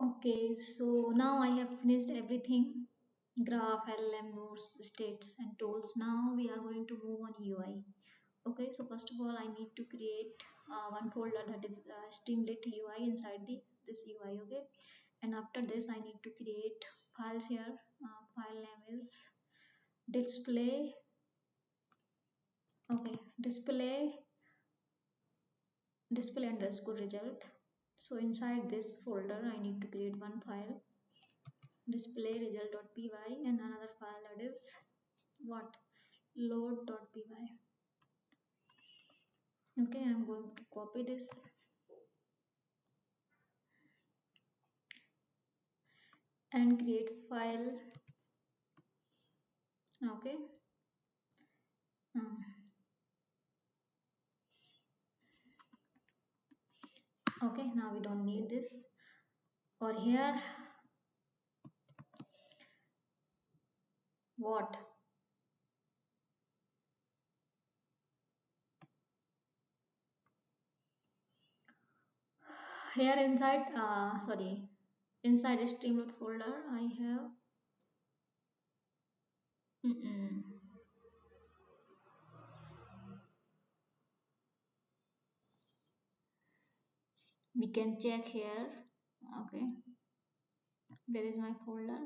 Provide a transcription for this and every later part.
Okay, so now I have finished everything. Graph, LLM, nodes, states and tools. Now we are going to move on UI. Okay, so first of all I need to create one folder, that is Streamlit UI inside this UI. Okay, and after this I need to create files here. File name is display. Okay, display underscore result. So inside this folder I need to create one file, display result.py, and another file, that is what, load.py. Okay, I'm going to copy this and create file. Okay. Hmm. Okay, now we don't need this. Or here, what, here inside sorry, inside a Streamlit folder I have mm-mm. We can check here. Okay, there is my folder.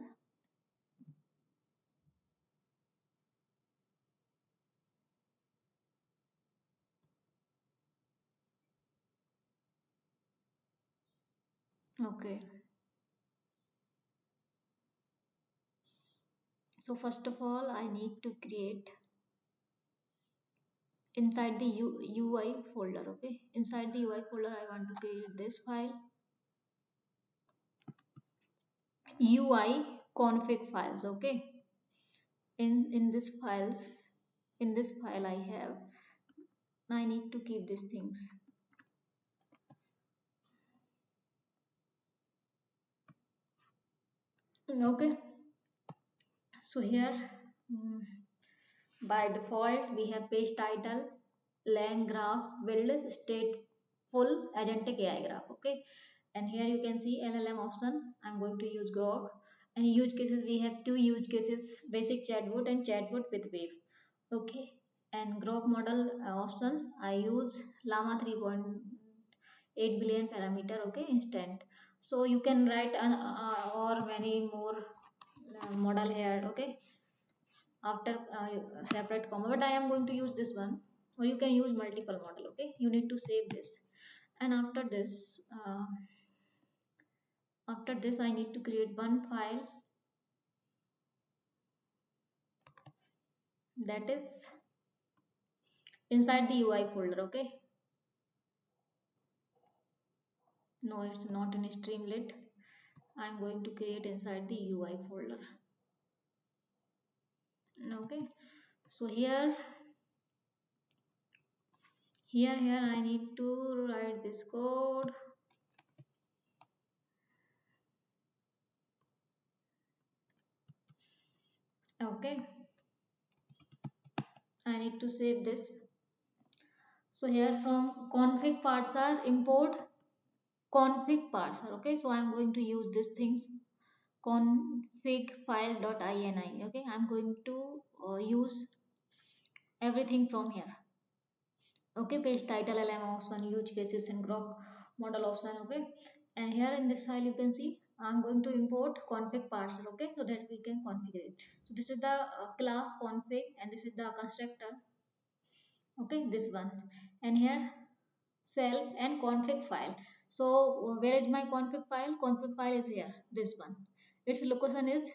Okay, so first of all I need to create inside the UI folder. Okay, inside the UI folder I want to create this file, UI config files. Okay, in this files, in this file I need to keep these things. Okay, so here mm, by default we have page title, LangGraph, build stateful agentic AI graph. Okay, and here you can see LLM option. I'm going to use Groq. And use cases, we have two use cases, basic chatbot and chatbot with wave. Okay, and Groq model options, I use llama 3.8 billion parameter. Okay, instant. So you can write an or many more model here. Okay, after separate comma, but I am going to use this one, or you can use multiple model. Okay, you need to save this. And after this I need to create one file, that is inside the UI folder. Okay, no, it's not in Streamlit. I'm going to create inside the UI folder. Okay, so here I need to write this code. Okay, I need to save this. So here from config parts are import config parser. Okay, so I'm going to use these things, config file.ini. Okay, I'm going to use everything from here. Okay, page title, LM option, use cases and Groq model option. Okay, and here in this file you can see I'm going to import config parser. Okay, so that we can configure it. So this is the class config and this is the constructor. Okay, this one. And here self and config file. So where is my config file? Config file is here, this one. Its location is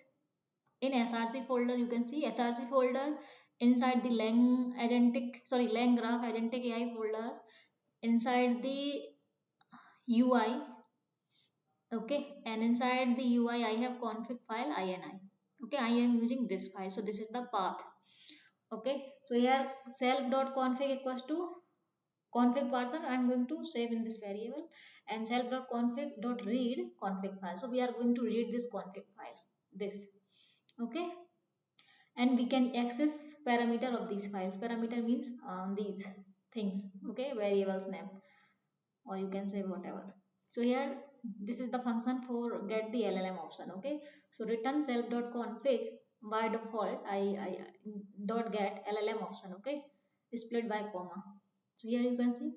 in src folder. You can see src folder inside the LangGraph agentic AI folder, inside the UI. Okay, and inside the UI I have config file ini. Okay, I am using this file, so this is the path. Okay, so here self.config equals to config parser. I'm going to save in this variable, and self.config.read config file. So we are going to read this config file, this. Okay, and we can access parameter of these files. Parameter means these things. Okay, variables name, or you can say whatever. So here this is the function for get the LLM option. Okay, so return self.config by default I dot get LLM option. Okay, split by comma. So here you can see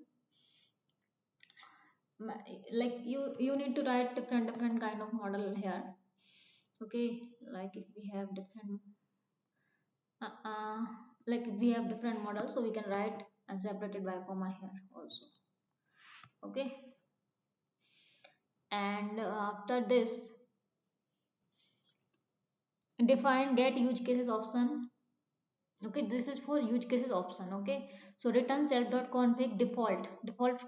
like you need to write different kind of model here. Okay, like if we have different uh, uh, like if we have different models, so we can write and separated by comma here also. Okay, and after this define get use cases option. Okay, this is for use cases option. Okay, so return self.config default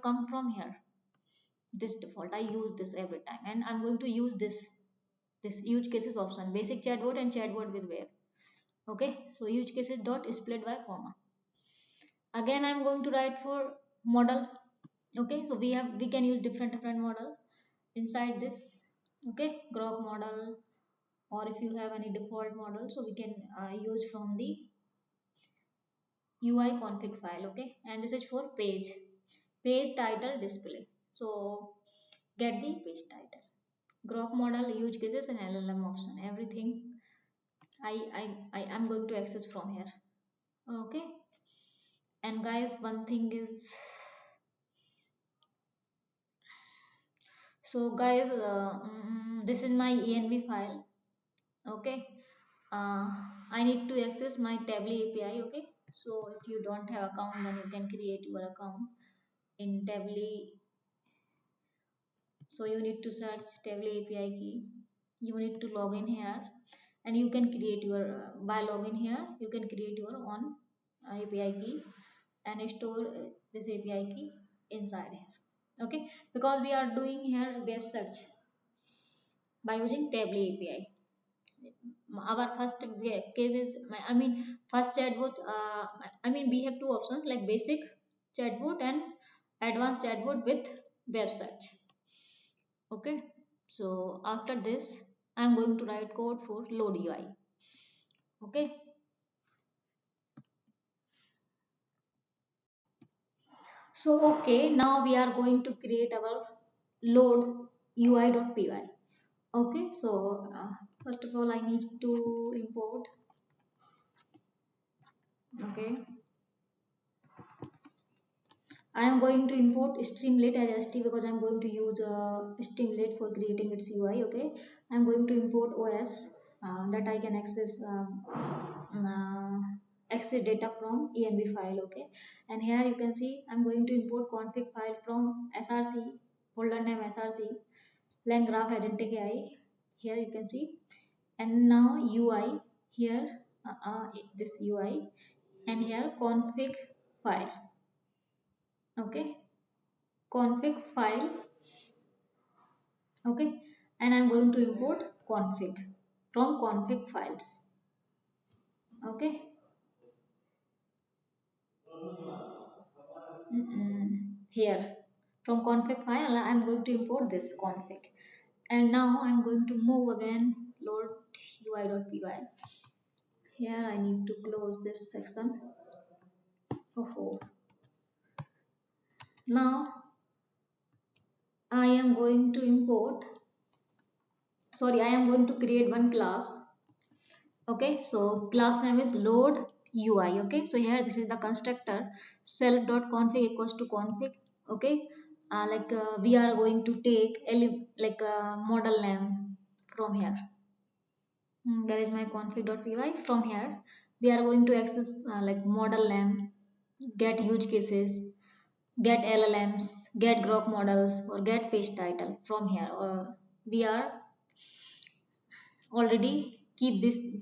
come from here. This default I use this every time, and I'm going to use this use cases option, basic chatbot and chatbot with web. Okay, so use cases dot split by comma. Again I'm going to write for model. Okay, so we can use different model inside this. Okay, Groq model, or if you have any default model, so we can use from the UI config file. Okay, and this is for page title display. So get the page title, Groq model, use cases, and LLM option. Everything I am going to access from here. Okay, and guys, one thing is, so guys, this is my env file. Okay, uh, I need to access my Tevily API. Okay, so if you don't have account, then you can create your account in Tevily. So you need to search Tevily API key. You need to log in here, and you can create your by login here. You can create your own API key and store this API key inside here. Okay, because we are doing here web search by using Tevily API. Our first case is, I mean, first chatbot. I mean, we have two options like basic chatbot and advanced chatbot with web search. Okay, so after this I'm going to write code for load UI. Okay, so okay, now we are going to create our load UI.py. Okay, so first of all I need to import. Okay, I am going to import Streamlit as ST because I am going to use Streamlit for creating its UI. Okay, I am going to import OS that I can access data from env file. Okay, and here you can see I am going to import config file from src, folder name src, LangGraph Agentic AI. Here you can see, and now UI here, this UI, and here config file. Okay, config file. Okay, and I'm going to import config from config files. Okay, here from config file I'm going to import this config, and now I'm going to move again load ui.py. Here I need to close this section. Oh, now I am going to import, sorry, I am going to create one class. Okay, so class name is load UI. Okay, so here this is the constructor self.config equals to config. Okay, we are going to take model name from here. There is my config.py. From here we are going to access model name, get use cases, get LLMs, get Groq models, or get page title from here. Or we are already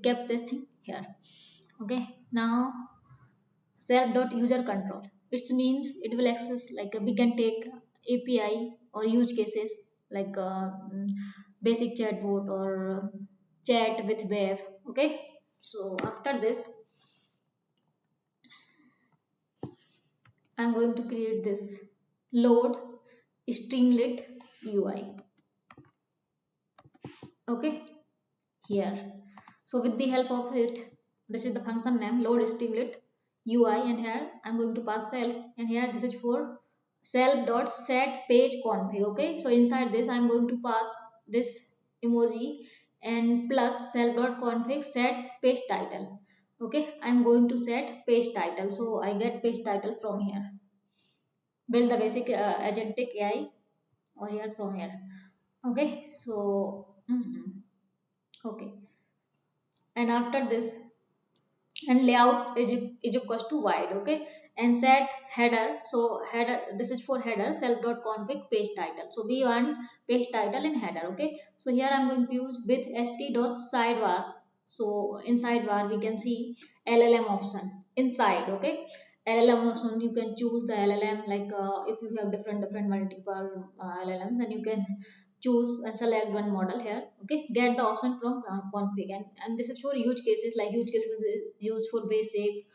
kept this thing here. Okay, now self dot user control, it means it will access we can take API or use cases like basic chatbot or chat with web. Okay, so after this I'm going to create this load Streamlit UI. Okay, here, so with the help of it, this is the function name load Streamlit UI, and here I'm going to pass self, and here this is for self dot set page config. Okay, so inside this I'm going to pass this emoji and plus self dot config set page title. Okay, I'm going to set page title, so I get page title from here. Build the basic agentic AI or here from here. Okay, so okay, and after this, and layout is equals to wide. Okay, and set header, so header, this is for header self dot config page title, so we want page title and header. Okay, so here I'm going to use with st dot sidebar. So in sidebar we can see LLM option inside. Okay, LLM option, you can choose the LLM, like if you have different multiple LLM, then you can choose and select one model here. Okay, get the option from config, and this is for use cases, like use cases is used for basic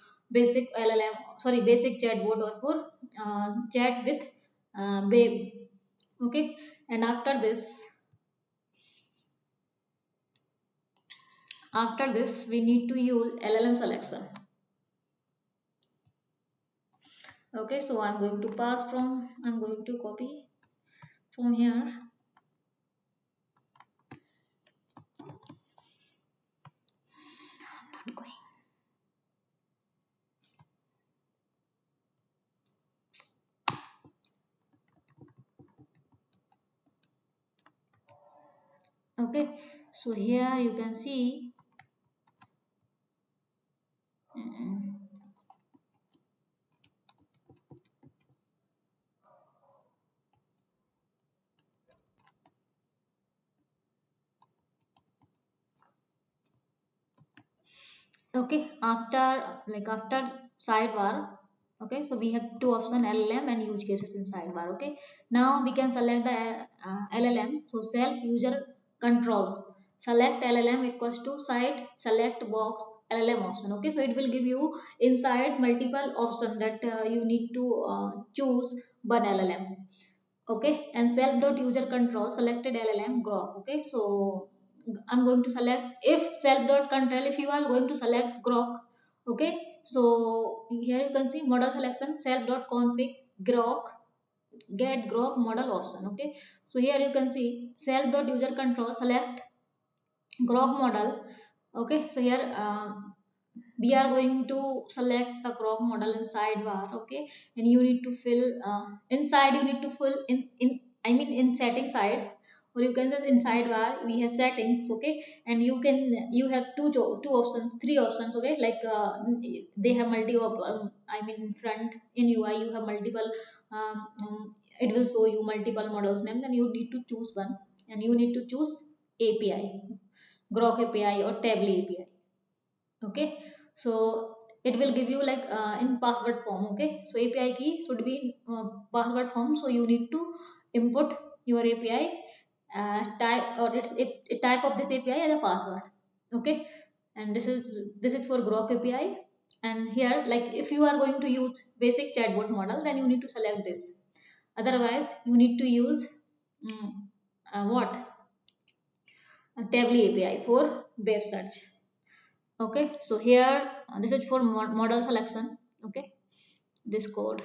LLM, sorry, basic chatbot, or for chat with babe. Okay, and after this we need to use LLM selection. Okay, so I'm going to copy from here. Not going. Okay, so here you can see. mm, Okay, after sidebar. Okay, so we have two options, LLM and use cases in sidebar. Okay, now we can select the LLM. So self user controls, select LLM equals to site select box LLM option. Okay, so it will give you inside multiple option that you need to choose one LLM. Okay, and self dot user control selected LLM Groq. Okay, so I'm going to select if self dot control, if you are going to select Groq. Okay, so here you can see model selection self dot config Groq, get Groq model option. Okay, so here you can see self dot user control select Groq model. Okay, so here we are going to select the Groq model in sidebar. Okay, and you need to fill inside, you need to fill in I mean in setting side, or you can say in sidebar we have settings. Okay, and you have two options, three options. Okay, like they have I mean in front in UI you have multiple it will show you multiple models name, then you need to choose one, and you need to choose API, Groq API or Tevily API. Okay, so it will give you like in password form. Okay, so API key should be password form, so you need to input your API type, or it type of this API as a password. Okay, and this is for Groq API. And here, like if you are going to use basic chatbot model, then you need to select this. Otherwise you need to use mm, what a Tevily API for web search. Okay, so here this is for model selection. Okay, this code,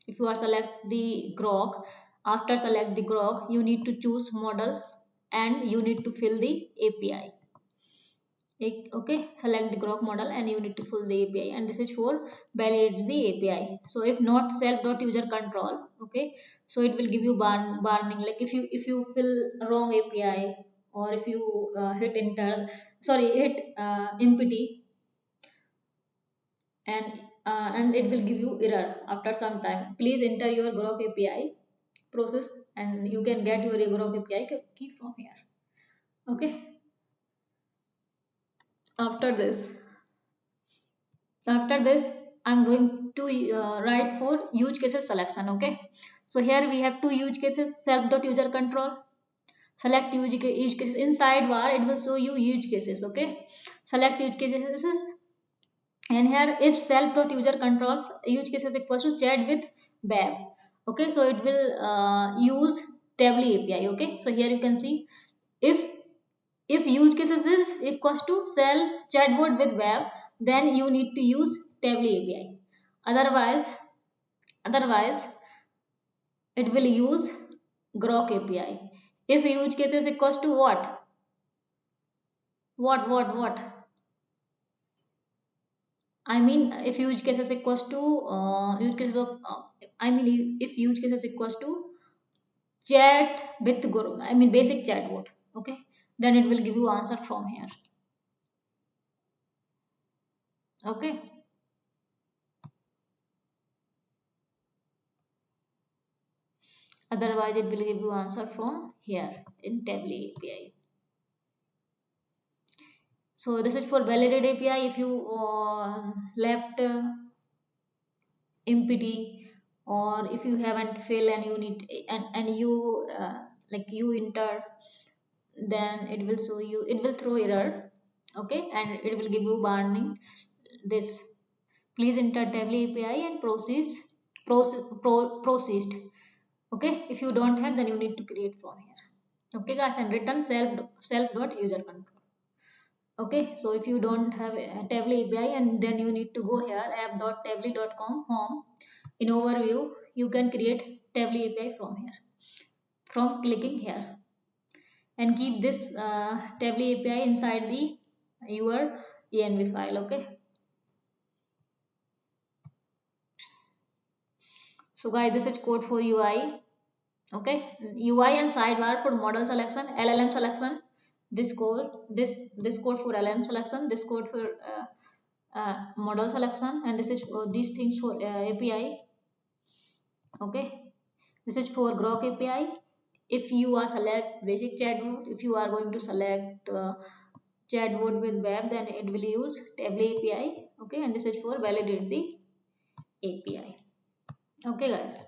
if you are select the Groq, after select the Groq you need to choose model, and you need to fill the API. Okay, select the Groq model and you need to fill the API, and this is for validate the API. So if not self dot user control, okay, so it will give you warning, like if you fill wrong API, or if you hit enter, sorry, hit empty, and it will give you error after some time. Please enter your Groq API process, and you can get your Groq API key from here. Okay, after this after this I'm going to write for use cases selection. Okay, so here we have two use cases, self dot user control, select use cases in sidebar, it will show you use cases. Okay, select use cases, and here if self dot user controls use cases equals to chat with web. Okay, so it will use Tevily API. Okay, so here you can see if use cases is equals to self chatbot with web, then you need to use Tevily API. Otherwise, it will use Groq API. If use case is equals to what? What? I mean, if use case is equals to use case of I mean, if use case is equals to chat with Guru, I mean basic chatbot. Okay, then it will give you answer from here. Okay, otherwise it will give you answer from here in Tevily API. So this is for validate API. If you left empty, or if you haven't filled and you need and you like you enter, then it will show you, it will throw error. Okay, and it will give you warning this, please enter Tevily API and proceed. Okay, if you don't have, then you need to create from here. Okay guys, and return self dot user control. Okay, so if you don't have a Tevily API, and then you need to go here app.tevily.com home. In overview, you can create Tevily API from here, from clicking here, and keep this Tevily API inside the your env file. Okay, so guys, this is code for UI. Okay, UI and sidebar for model selection, LLM selection. This code for LLM selection, this code for model selection, and this is these things for API. Okay, this is for Groq API. If you are select basic chatbot, if you are going to select chatbot with web, then it will use Tevily API. Okay, and this is for validate the API. Okay guys,